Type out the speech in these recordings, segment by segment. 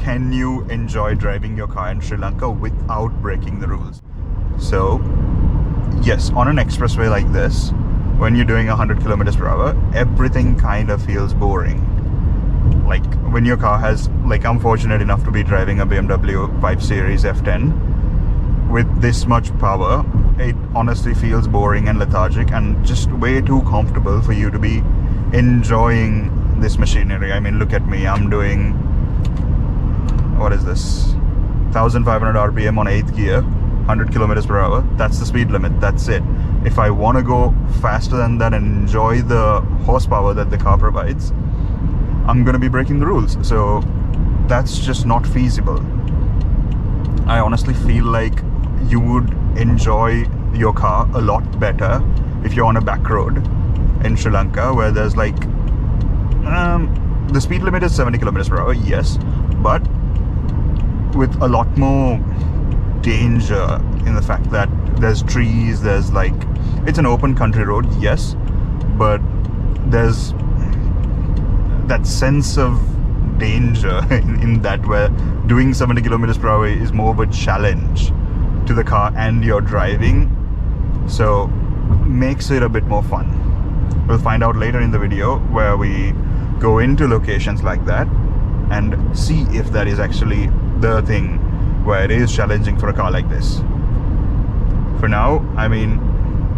can you enjoy driving your car in Sri Lanka without breaking the rules? So yes, on an expressway like this, when you're doing 100 kilometers per hour, everything kind of feels boring. Like when your car has, like I'm fortunate enough to be driving a BMW 5 Series F10 with this much power, it honestly feels boring and lethargic and just way too comfortable for you to be enjoying this machinery. I mean, look at me, I'm doing, what is this, 1500 RPM on 8th gear, 100 kilometers per hour. That's the speed limit, that's it. If I want to go faster than that and enjoy the horsepower that the car provides, I'm going to be breaking the rules. So that's just not feasible. I honestly feel like you would enjoy your car a lot better if you're on a back road in Sri Lanka where there's like the speed limit is 70 kilometers per hour, yes, but with a lot more danger in the fact that there's trees, there's like, it's an open country road, yes, but there's that sense of danger in that, where doing 70 kilometers per hour is more of a challenge to the car and your driving, so makes it a bit more fun. We'll find out later in the video where we go into locations like that and see if that is actually the thing where it is challenging for a car like this. For now, I mean,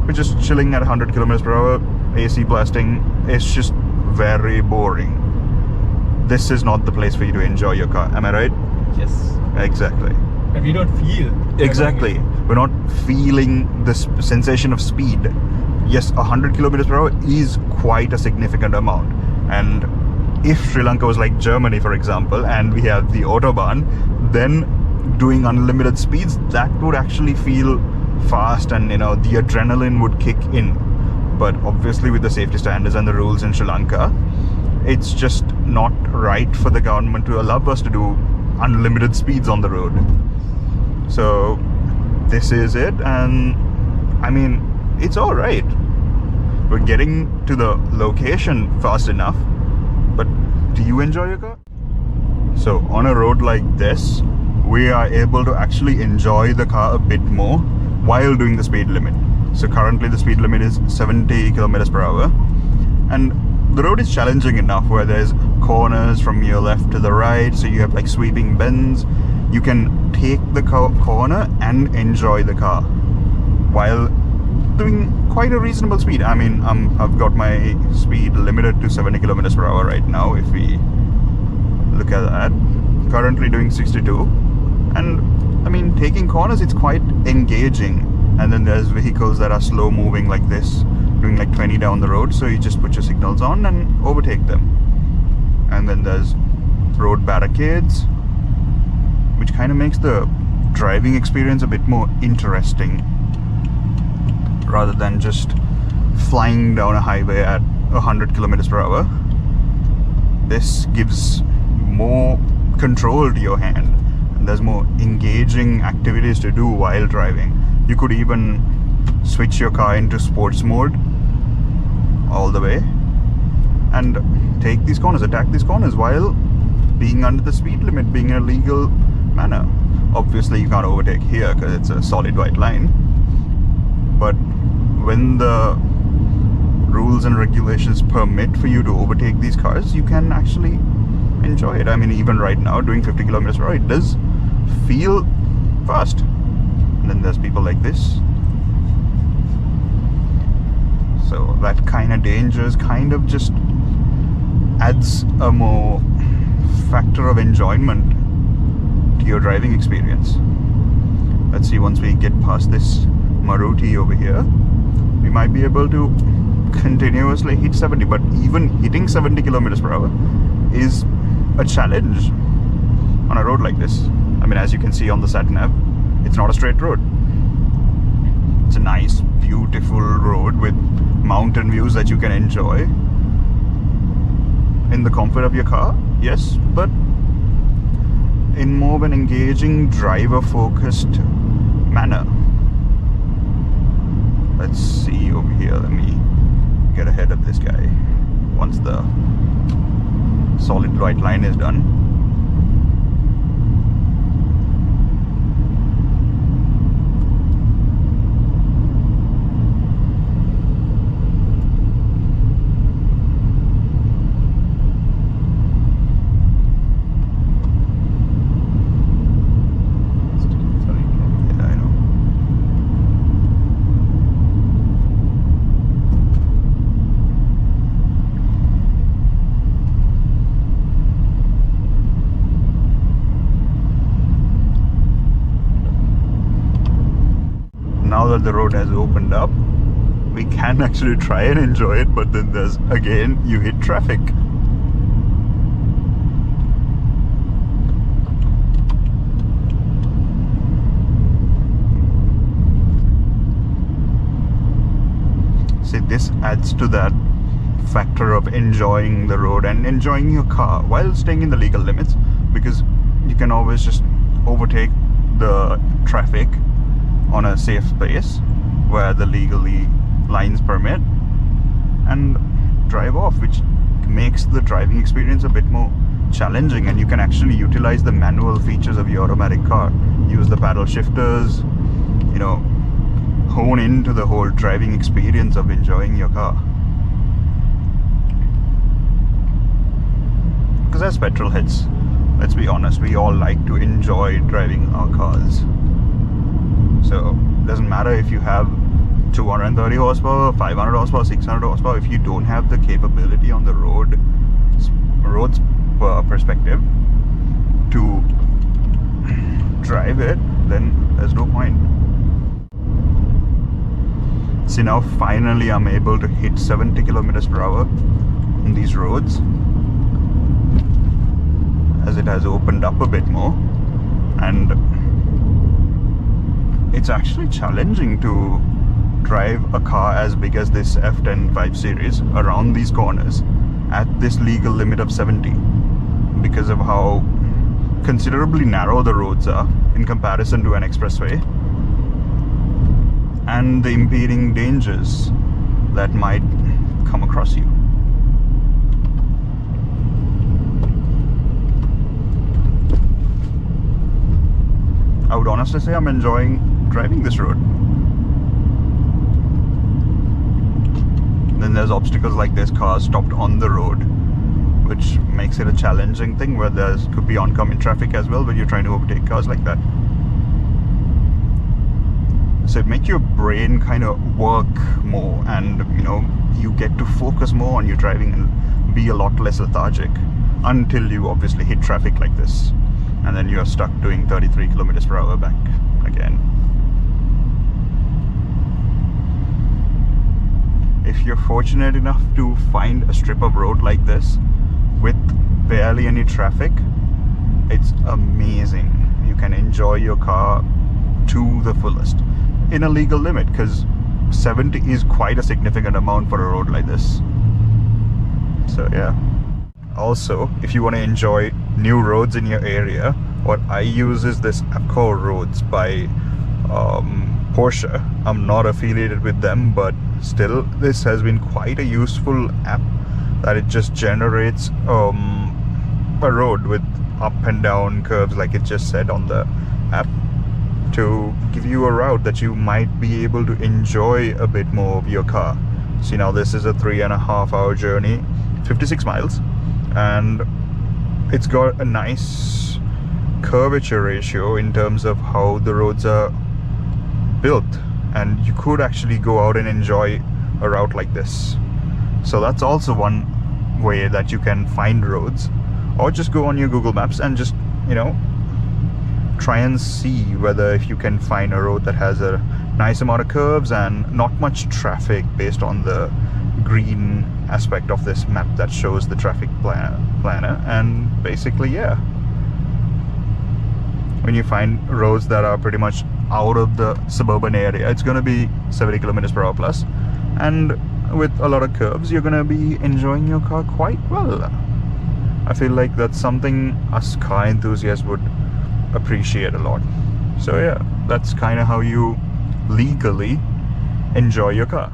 we're just chilling at 100 kilometers per hour, AC blasting. It's just very boring. This is not the place for you to enjoy your car, am I right? Yes. Exactly. And we don't feel. Exactly. We're not feeling this sensation of speed. Yes, 100 kilometers per hour is quite a significant amount. And if Sri Lanka was like Germany, for example, and we have the Autobahn, then doing unlimited speeds, that would actually feel fast and, you know, the adrenaline would kick in. But obviously with the safety standards and the rules in Sri Lanka, it's just not right for the government to allow us to do unlimited speeds on the road. So this is it, and I mean, it's all right. We're getting to the location fast enough, but do you enjoy your car? So on a road like this, we are able to actually enjoy the car a bit more while doing the speed limit. So currently the speed limit is 70 kilometers per hour, and the road is challenging enough where there's corners from your left to the right, so you have like sweeping bends. You can take the corner and enjoy the car while doing quite a reasonable speed. I mean, I've got my speed limited to 70 kilometers per hour right now. If we look at that, currently doing 62, and I mean, taking corners, it's quite engaging. And then there's vehicles that are slow moving like this, doing like 20 down the road, so you just put your signals on and overtake them. And then there's road barricades, which kind of makes the driving experience a bit more interesting rather than just flying down a highway at 100 kilometers per hour. This gives more control to your hand, and there's more engaging activities to do while driving. You could even switch your car into sports mode all the way and take these corners, attack these corners while being under the speed limit, being in a legal manner. Obviously you can't overtake here because it's a solid white line, but when the rules and regulations permit for you to overtake these cars, you can actually enjoy it. I mean, even right now doing 50 kilometers per hour, it does feel fast. And then there's people like this, so that kind of danger kind of just adds a more factor of enjoyment to your driving experience. Let's see, once we get past this Maruti over here, we might be able to continuously hit 70, but even hitting 70 kilometers per hour is a challenge on a road like this. I mean, as you can see on the sat nav, it's not a straight road. It's a nice, beautiful road with mountain views that you can enjoy in the comfort of your car, yes, but in more of an engaging, driver-focused manner. Let's see over here. Let me get ahead of this guy once the solid white line is done. that the road has opened up, we can actually try and enjoy it, but then there's, again, you hit traffic. See, this adds to that factor of enjoying the road and enjoying your car while staying in the legal limits, because you can always just overtake the traffic on a safe space where the legally lines permit and drive off, which makes the driving experience a bit more challenging. And you can actually utilize the manual features of your automatic car, use the paddle shifters, you know, hone into the whole driving experience of enjoying your car. Because as petrol hits, let's be honest, we all like to enjoy driving our cars. So it doesn't matter if you have 230 horsepower, 500 horsepower, 600 horsepower. If you don't have the capability on the road's perspective to drive it, then there's no point. See, now finally I'm able to hit 70 kilometers per hour on these roads, as it has opened up a bit more. And it's actually challenging to drive a car as big as this F10 5 Series around these corners at this legal limit of 70, because of how considerably narrow the roads are in comparison to an expressway, and the impeding dangers that might come across you. I would honestly say I'm enjoying driving this road. Then there's obstacles like this, cars stopped on the road, which makes it a challenging thing, where there could be oncoming traffic as well when you're trying to overtake cars like that. So it makes your brain kind of work more, and you know, you get to focus more on your driving and be a lot less lethargic, until you obviously hit traffic like this, and then you're stuck doing 33 kilometers per hour back again. If you're fortunate enough to find a strip of road like this with barely any traffic, it's amazing. You can enjoy your car to the fullest in a legal limit, because 70 is quite a significant amount for a road like this. So yeah. Also, if you want to enjoy new roads in your area, what I use is this app called Roads by Porsche. I'm not affiliated with them, but still, this has been quite a useful app, that it just generates a road with up and down curves, like it just said on the app, to give you a route that you might be able to enjoy a bit more of your car. See, now this is a 3.5 hour journey, 56 miles, and it's got a nice curvature ratio in terms of how the roads are built, and you could actually go out and enjoy a route like this. So that's also one way that you can find roads, or just go on your Google Maps and just, you know, try and see whether if you can find a road that has a nice amount of curves and not much traffic, based on the green aspect of this map that shows the traffic planner. And basically, yeah, when you find roads that are pretty much out of the suburban area, it's going to be 70 kilometers per hour plus, and with a lot of curves, you're going to be enjoying your car quite well. I feel like that's something us car enthusiasts would appreciate a lot. So yeah, that's kind of how you legally enjoy your car.